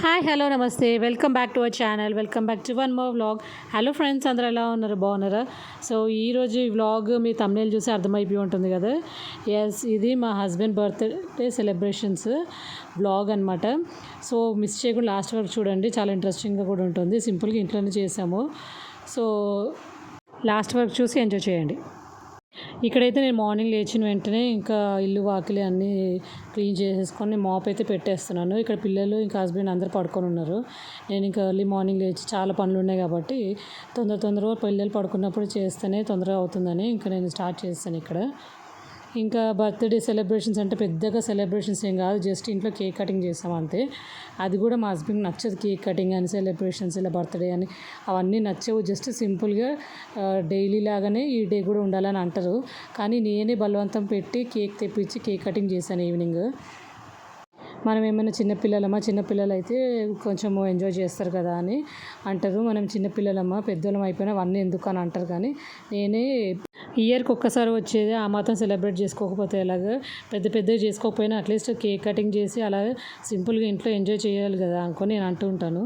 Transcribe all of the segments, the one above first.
Hi hello నమస్తే welcome back to our channel welcome back to one more vlog. Hello friends, అందరూ ఎలా ఉన్నారు? బాగున్నారా? సో ఈరోజు ఈ వ్లాగ్ మీ thumbnail చూసి అర్థమైపోయి ఉంటుంది కదా. ఎస్, ఇది మా హస్బెండ్ బర్త్డే సెలబ్రేషన్స్ వ్లాగ్ అనమాట. సో మిస్ చేయకుండా లాస్ట్ వరకు చూడండి, చాలా ఇంట్రెస్టింగ్గా కూడా ఉంటుంది. సింపుల్గా ఇంట్లోనే చేసాము. సో లాస్ట్ వరకు చూసి ఎంజాయ్ చేయండి. ఇక్కడైతే నేను మార్నింగ్ లేచిన వెంటనే ఇంకా ఇల్లు వాకిలి అన్నీ క్లీన్ చేసేసుకొని మాప్ అయితే పెట్టేస్తున్నాను. ఇక్కడ పిల్లలు ఇంకా హస్బెండ్ అందరూ పడుకొని ఉన్నారు. నేను ఇంకా ఎర్లీ మార్నింగ్ లేచి చాలా పనులు ఉన్నాయి కాబట్టి తొందరగా పిల్లలు పడుకున్నప్పుడు చేస్తేనే తొందరగా అవుతుందని ఇంకా నేను స్టార్ట్ చేస్తాను ఇక్కడ. ఇంకా బర్త్డే సెలబ్రేషన్స్ అంటే పెద్దగా సెలబ్రేషన్స్ ఏం కాదు, జస్ట్ ఇంట్లో కేక్ కటింగ్ చేస్తాం అంతే. అది కూడా మా హస్బెండ్కి నచ్చదు, కేక్ కటింగ్ అని సెలబ్రేషన్స్ ఇలా బర్త్డే అని అవన్నీ నచ్చవు. జస్ట్ సింపుల్గా డైలీ లాగానే ఈ డే కూడా ఉండాలని అంటారు. కానీ నేనే బలవంతం పెట్టి కేక్ తెప్పించి కేక్ కటింగ్ చేశాను ఈవినింగ్. మనం ఏమైనా చిన్నపిల్లలు అయితే కొంచెం ఎంజాయ్ చేస్తారు కదా అని అంటారు. మనం చిన్నపిల్లలమ్మ పెద్దోళ్ళం అయిపోయినా అవన్నీ ఎందుకు అని అంటారు. కానీ నేనే ఇయర్కి ఒక్కసారి వచ్చేది, ఆ మాత్రం సెలబ్రేట్ చేసుకోకపోతే ఎలాగ, పెద్దగా చేసుకోకపోయినా అట్లీస్ట్ కేక్ కటింగ్ చేసి అలా సింపుల్గా ఇంట్లో ఎంజాయ్ చేయాలి కదా అనుకొని నేను అంటూ ఉంటాను.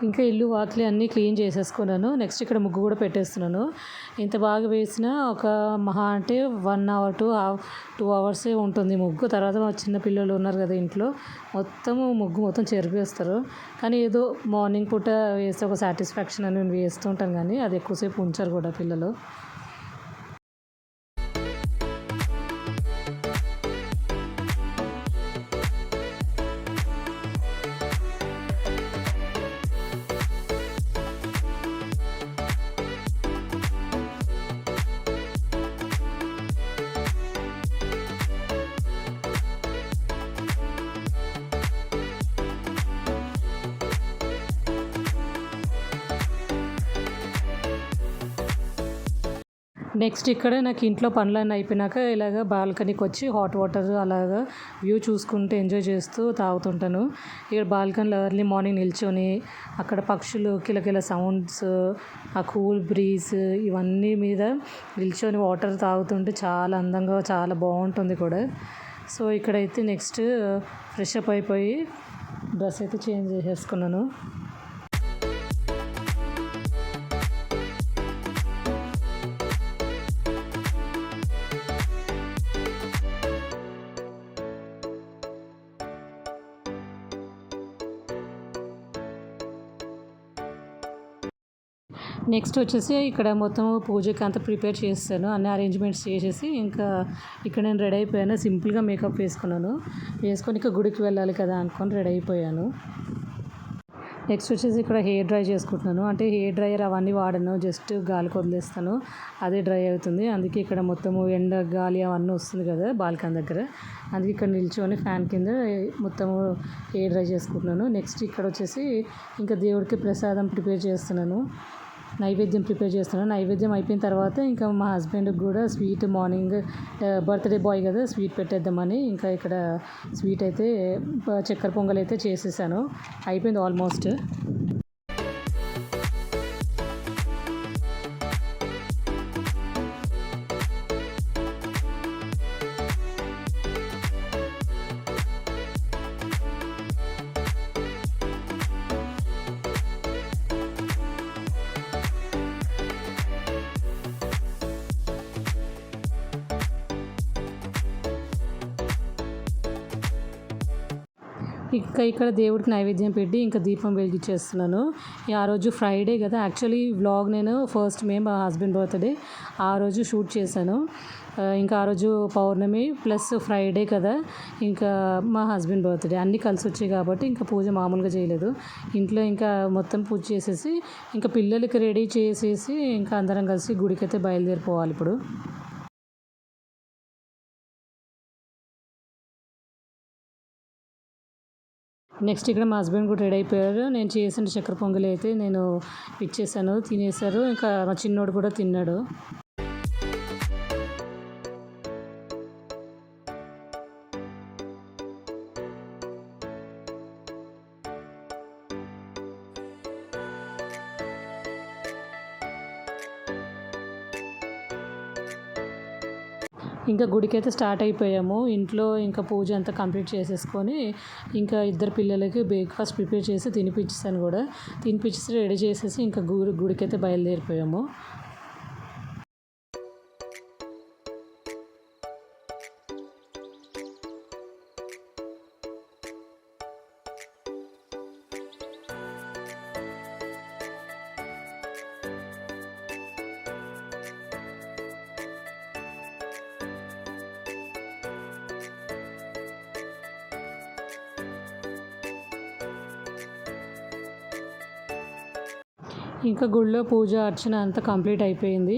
ఇంకా ఇల్లు వాకిలి అన్నీ క్లీన్ చేసేసుకున్నాను. నెక్స్ట్ ఇక్కడ ముగ్గు కూడా పెట్టేస్తున్నాను. ఇంత బాగా వేసినా ఒక మహా అంటే 1 అవర్ టు 2 అవర్సే ఉంటుంది ముగ్గు. తర్వాత మా చిన్న పిల్లలు ఉన్నారు కదా ఇంట్లో, ముగ్గు మొత్తం చెరిపేస్తారు. కానీ ఏదో మార్నింగ్ పూట వేస్తే ఒక సాటిస్ఫాక్షన్ అని నేను వేస్తూ ఉంటాను, కానీ అది ఎక్కువసేపు ఉంచారు కూడా పిల్లలు. నెక్స్ట్ ఇక్కడ నాకు ఇంట్లో పనులన్నీ అయిపోయినాక ఇలాగ బాల్కనీకి వచ్చి హాట్ వాటర్ అలాగా వ్యూ చూసుకుంటూ ఎంజాయ్ చేస్తూ తాగుతుంటాను. ఇక్కడ బాల్కనీలో ఎర్లీ మార్నింగ్ నిల్చొని అక్కడ పక్షులు కిలకిల సౌండ్స్, ఆ కూల్ బ్రీజ్ ఇవన్నీ మీద నిల్చొని వాటర్ తాగుతుంటే చాలా అందంగా చాలా బాగుంటుంది కూడా. సో ఇక్కడైతే నెక్స్ట్ ఫ్రెష్ అప్ అయిపోయి డ్రెస్ అయితే చేంజ్ చేసేసుకున్నాను. నెక్స్ట్ వచ్చేసి ఇక్కడ మొత్తం పూజకి అంతా ప్రిపేర్ చేస్తాను, అన్ని అరేంజ్మెంట్స్ చేసేసి ఇంకా ఇక్కడ నేను రెడీ అయిపోయాను. సింపుల్గా మేకప్ వేసుకొని ఇక గుడికి వెళ్ళాలి కదా అనుకొని రెడీ అయిపోయాను. నెక్స్ట్ వచ్చేసి ఇక్కడ హెయిర్ డ్రై చేసుకుంటున్నాను. అంటే హెయిర్ డ్రైయర్ అవన్నీ వాడను, జస్ట్ గాలికి వదిలేస్తాను, అదే డ్రై అవుతుంది. అందుకే ఇక్కడ మొత్తము ఎండ గాలి అవన్నీ వస్తుంది కదా బాల్కనీ దగ్గర, అందుకే ఇక్కడ నిల్చొని ఫ్యాన్ కింద మొత్తము హెయిర్ డ్రై చేసుకుంటున్నాను. నెక్స్ట్ ఇక్కడ వచ్చేసి ఇంకా దేవుడికి ప్రసాదం నైవేద్యం ప్రిపేర్ చేస్తున్నాను. నైవేద్యం అయిపోయిన తర్వాత ఇంకా మా హస్బెండ్కి కూడా స్వీట్ మార్నింగ్ బర్త్డే బాయ్ కదా స్వీట్ పెట్టేద్దామని ఇంకా ఇక్కడ స్వీట్ అయితే చక్కెర పొంగల్ అయితే చేసేసాను, అయిపోయింది ఆల్మోస్ట్. ఇంకా ఇక్కడ దేవుడికి నైవేద్యం పెట్టి ఇంకా దీపం వెలిగించేస్తున్నాను. ఆ రోజు ఫ్రైడే కదా, యాక్చువల్లీ వ్లాగ్ నేను ఫస్ట్ మా హస్బెండ్ బర్త్డే ఆ రోజు షూట్ చేశాను. ఇంకా ఆ రోజు పౌర్ణమి ప్లస్ ఫ్రైడే కదా, ఇంకా మా హస్బెండ్ బర్త్డే అన్నీ కలిసి వచ్చాయి కాబట్టి ఇంకా పూజ మామూలుగా చేయలేదు. ఇంట్లో ఇంకా మొత్తం పూజ చేసేసి ఇంకా పిల్లలకి రెడీ చేసేసి ఇంకా అందరం కలిసి గుడికైతే బయలుదేరిపోవాలి ఇప్పుడు. నెక్స్ట్ ఇక్కడ మా హస్బెండ్ కూడా రెడీ అయిపోయారు. నేను చేసిన చక్కెర పొంగలి అయితే నేను ఇచ్చేసాను, తినేసారు. ఇంకా మా చిన్నోడు కూడా తిన్నాడు. ఇంకా గుడికైతే స్టార్ట్ అయిపోయాము. ఇంట్లో ఇంకా పూజ అంతా కంప్లీట్ చేసేసుకొని ఇంకా ఇద్దరు పిల్లలకి బ్రేక్ఫాస్ట్ ప్రిపేర్ చేసి తినిపించేసాను కూడా. తినిపించేసి రెడీ చేసేసి ఇంకా గుడికైతే బయలుదేరిపోయాము. ఇంకా గుడిలో పూజ అర్చన అంతా కంప్లీట్ అయిపోయింది.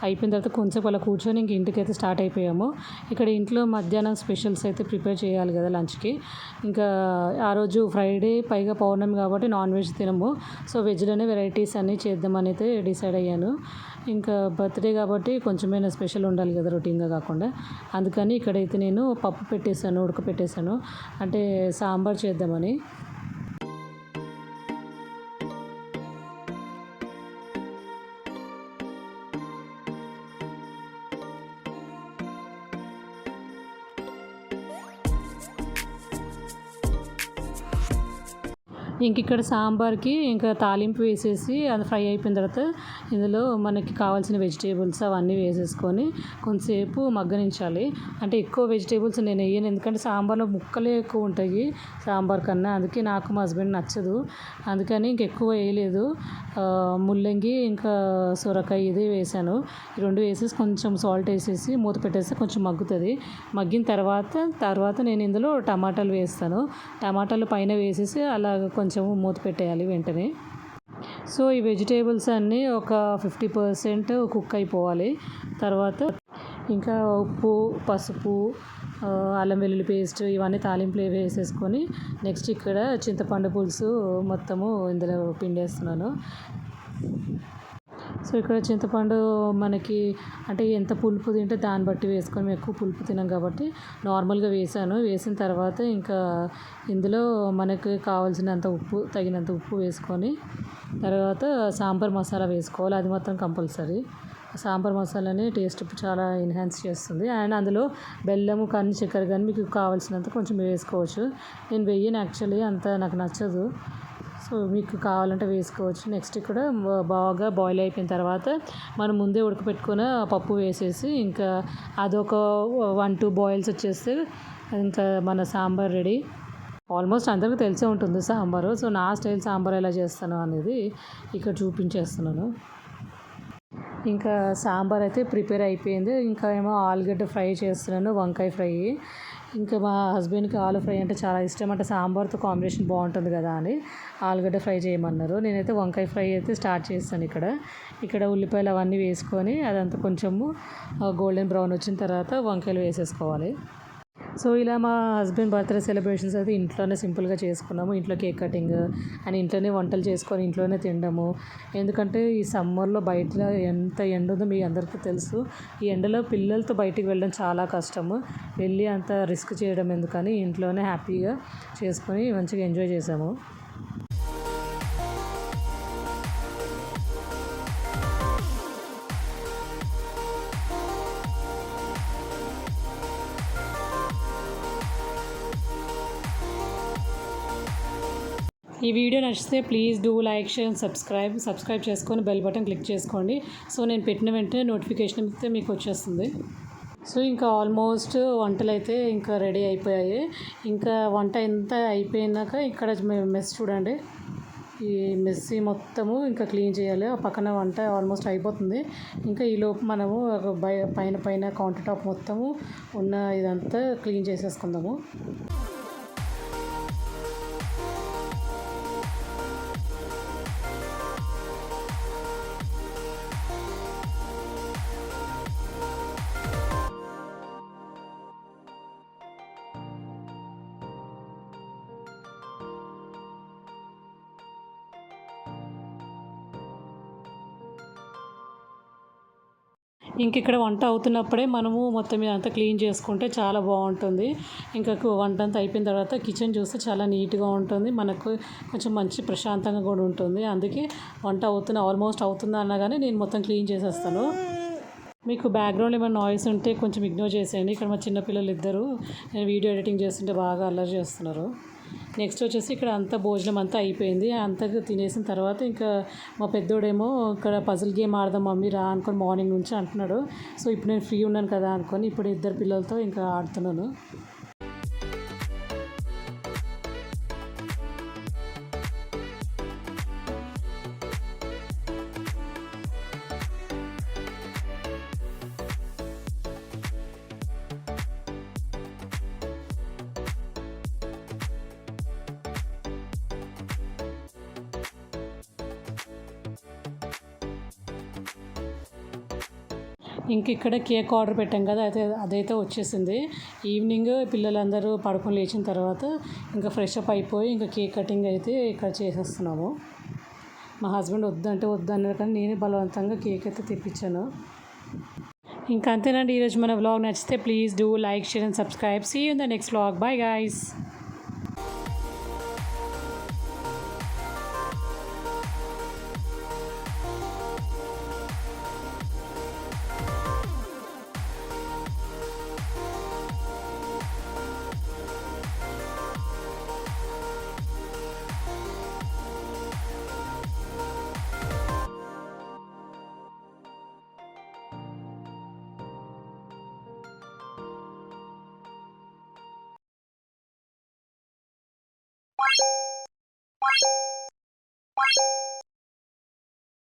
అయిపోయిన తర్వాత కొంచెంసేపు అలా కూర్చొని ఇంక ఇంటికైతే స్టార్ట్ అయిపోయాము. ఇక్కడ ఇంట్లో మధ్యాహ్నం స్పెషల్స్ అయితే ప్రిపేర్ చేయాలి కదా లంచ్కి. ఇంకా ఆ రోజు ఫ్రైడే పైగా పౌర్ణమి కాబట్టి నాన్ వెజ్ తినము. సో వెజ్లోనే వెరైటీస్ అన్నీ చేద్దామని అయితే డిసైడ్ అయ్యాను. ఇంకా బర్త్డే కాబట్టి కొంచెమైనా స్పెషల్ ఉండాలి కదా రొటీన్గా కాకుండా. అందుకని ఇక్కడైతే నేను పప్పు పెట్టేశాను, ఉడకపెట్టేశాను, అంటే సాంబార్ చేద్దామని. ఇంక ఇక్కడ సాంబార్కి ఇంకా తాలింపు వేసేసి అది ఫ్రై అయిపోయిన తర్వాత ఇందులో మనకి కావాల్సిన వెజిటేబుల్స్ అవన్నీ వేసేసుకొని కొంతసేపు మగ్గనించాలి. అంటే ఎక్కువ వెజిటేబుల్స్ నేను వేయను, ఎందుకంటే సాంబార్లో ముక్కలే ఎక్కువ ఉంటాయి సాంబార్ కన్నా. అందుకే నాకు మా హస్బెండ్ నచ్చదు, అందుకని ఇంకెక్కువ వేయలేదు. ముల్లంగి ఇంకా సొరకాయ ఇది వేసాను. ఈ రెండు వేసేసి కొంచెం సాల్ట్ వేసేసి మూత పెట్టేస్తే కొంచెం మగ్గుతుంది. మగ్గిన తర్వాత నేను ఇందులో టమాటాలు వేస్తాను. టమాటాలు పైన వేసేసి అలా కొంచెం మూత పెట్టేయాలి వెంటనే. సో ఈ వెజిటేబుల్స్ అన్నీ ఒక 50% కుక్ అయిపోవాలి. తర్వాత ఇంకా ఉప్పు, పసుపు, అల్లం వెల్లుల్లి పేస్ట్ ఇవన్నీ తాలింపులు వేసేసుకొని నెక్స్ట్ ఇక్కడ చింతపండు పులుసు మొత్తము ఇందులో పిండేస్తున్నాను. సో ఇక్కడ చింతపండు మనకి అంటే ఎంత పులుపు తింటే దాన్ని బట్టి వేసుకొని, మేము ఎక్కువ పులుపు తినాం కాబట్టి నార్మల్గా వేసాను. వేసిన తర్వాత ఇంకా ఇందులో మనకు కావాల్సినంత ఉప్పు, తగినంత ఉప్పు వేసుకొని తర్వాత సాంబార్ మసాలా వేసుకోవాలి. అది మాత్రం కంపల్సరీ. సాంబార్ మసాలాని టేస్ట్ చాలా ఎన్హాన్స్ చేస్తుంది. అండ్ అందులో బెల్లము కానీ చక్కెర కానీ మీకు కావాల్సినంత కొంచెం వేసుకోవచ్చు. నేను వెయ్యను యాక్చువల్లీ, అంత నాకు నచ్చదు. సో మీకు కావాలంటే వేసుకోవచ్చు. నెక్స్ట్ ఇక్కడ బాగా బాయిల్ అయిపోయిన తర్వాత మనం ముందే ఉడకపెట్టుకున్న పప్పు వేసేసి ఇంకా అదొక 1-2 బాయిల్స్ వచ్చేస్తే ఇంకా మన సాంబార్ రెడీ. ఆల్మోస్ట్ అందరికీ తెలిసే ఉంటుంది సాంబారు. సో నా స్టైల్ సాంబార్ ఎలా చేస్తాను అనేది ఇక్కడ చూపించేస్తున్నాను. ఇంకా సాంబార్ అయితే ప్రిపేర్ అయిపోయింది. ఇంకా ఏమో ఆలుగడ్డ ఫ్రై చేస్తున్నాను, వంకాయ ఫ్రై. ఇంకా మా హస్బెండ్కి ఆలు ఫ్రై అంటే చాలా ఇష్టం, అంటే సాంబార్తో కాంబినేషన్ బాగుంటుంది కదా అని ఆలుగడ్డ ఫ్రై చేయమన్నారు. నేనైతే వంకాయ ఫ్రై అయితే స్టార్ట్ చేస్తాను. ఇక్కడ ఉల్లిపాయలు అవన్నీ వేసుకొని అదంతా కొంచెము గోల్డెన్ బ్రౌన్ వచ్చిన తర్వాత వంకాయలు వేసేసుకోవాలి. సో ఇలా మా హస్బెండ్ బర్త్డే సెలబ్రేషన్స్ అయితే ఇంట్లోనే సింపుల్గా చేసుకున్నాము. ఇంట్లో కేక్ కటింగ్ అండ్ ఇంట్లోనే వంటలు చేసుకొని ఇంట్లోనే తినడము. ఎందుకంటే ఈ సమ్మర్లో బయట ఎంత ఎండ ఉందో మీ అందరికీ తెలుసు. ఈ ఎండలో పిల్లలతో బయటికి వెళ్ళడం చాలా కష్టము. వెళ్ళి అంత రిస్క్ చేయడం ఎందుకని ఇంట్లోనే హ్యాపీగా చేసుకొని మంచిగా ఎంజాయ్ చేసాము. ఈ వీడియో నచ్చితే please do like, share and subscribe చేసుకొని బెల్ బటన్ క్లిక్ చేసుకోండి. సో నేను పెట్టిన వెంటనే నోటిఫికేషన్ అయితే మీకు వచ్చేస్తుంది. సో ఇంకా ఆల్మోస్ట్ వంటలు అయితే ఇంకా రెడీ అయిపోయాయి. ఇంకా వంట ఎంత అయిపోయినాక ఇక్కడ మెస్ చూడండి, ఈ మెస్సి మొత్తము ఇంకా క్లీన్ చేయాలి. ఆ పక్కన వంట ఆల్మోస్ట్ అయిపోతుంది. ఇంకా ఈలోపు మనము పైన కౌంటర్ టాప్ మొత్తము ఉన్న ఇదంతా క్లీన్ చేసేసుకుందాము. ఇంక ఇక్కడ వంట అవుతున్నప్పుడే మనము మొత్తం ఇదంతా క్లీన్ చేసుకుంటే చాలా బాగుంటుంది. ఇంకా వంట అంతా అయిపోయిన తర్వాత కిచెన్ చూస్తే చాలా నీట్గా ఉంటుంది, మనకు కొంచెం మంచి ప్రశాంతంగా కూడా ఉంటుంది. అందుకే వంట ఆల్మోస్ట్ అవుతుందా అన్నా కానీ నేను మొత్తం క్లీన్ చేసేస్తాను. మీకు బ్యాక్గ్రౌండ్ ఏమైనా నాయిస్ ఉంటే కొంచెం ఇగ్నోర్ చేసేయండి. ఇక్కడ మా చిన్నపిల్లలు ఇద్దరు నేను వీడియో ఎడిటింగ్ చేస్తుంటే బాగా అల్లరి చేస్తున్నారు. నెక్స్ట్ వచ్చేసి ఇక్కడ అంతా భోజనం అంతా అయిపోయింది. అంతా తినేసిన తర్వాత ఇంకా మా పెద్దోడేమో ఇక్కడ పజిల్ గేమ్ ఆడదాం మమ్మీ రా అనుకొని మార్నింగ్ నుంచి అంటున్నాడు. సో ఇప్పుడు నేను ఫ్రీ ఉన్నాను కదా అనుకొని ఇప్పుడు ఇద్దరు పిల్లలతో ఇంకా ఆడుతున్నాను. ఇంక ఇక్కడ కేక్ ఆర్డర్ పెట్టాం కదా, అదైతే వచ్చేసింది. ఈవినింగ్ పిల్లలందరూ పడుకొని లేచిన తర్వాత ఇంకా ఫ్రెష్ అప్ అయిపోయి ఇంకా కేక్ కటింగ్ అయితే ఇక్కడ చేసేస్తున్నాము. మా హస్బెండ్ వద్దంటే వద్దన్నారు కానీ నేనే బలవంతంగా కేక్ అయితే తెప్పించాను. ఇంకా అంతేనండి ఈరోజు మన వ్లాగ్ నచ్చితే please do like, share and subscribe. See you in the next vlog. Bye guys.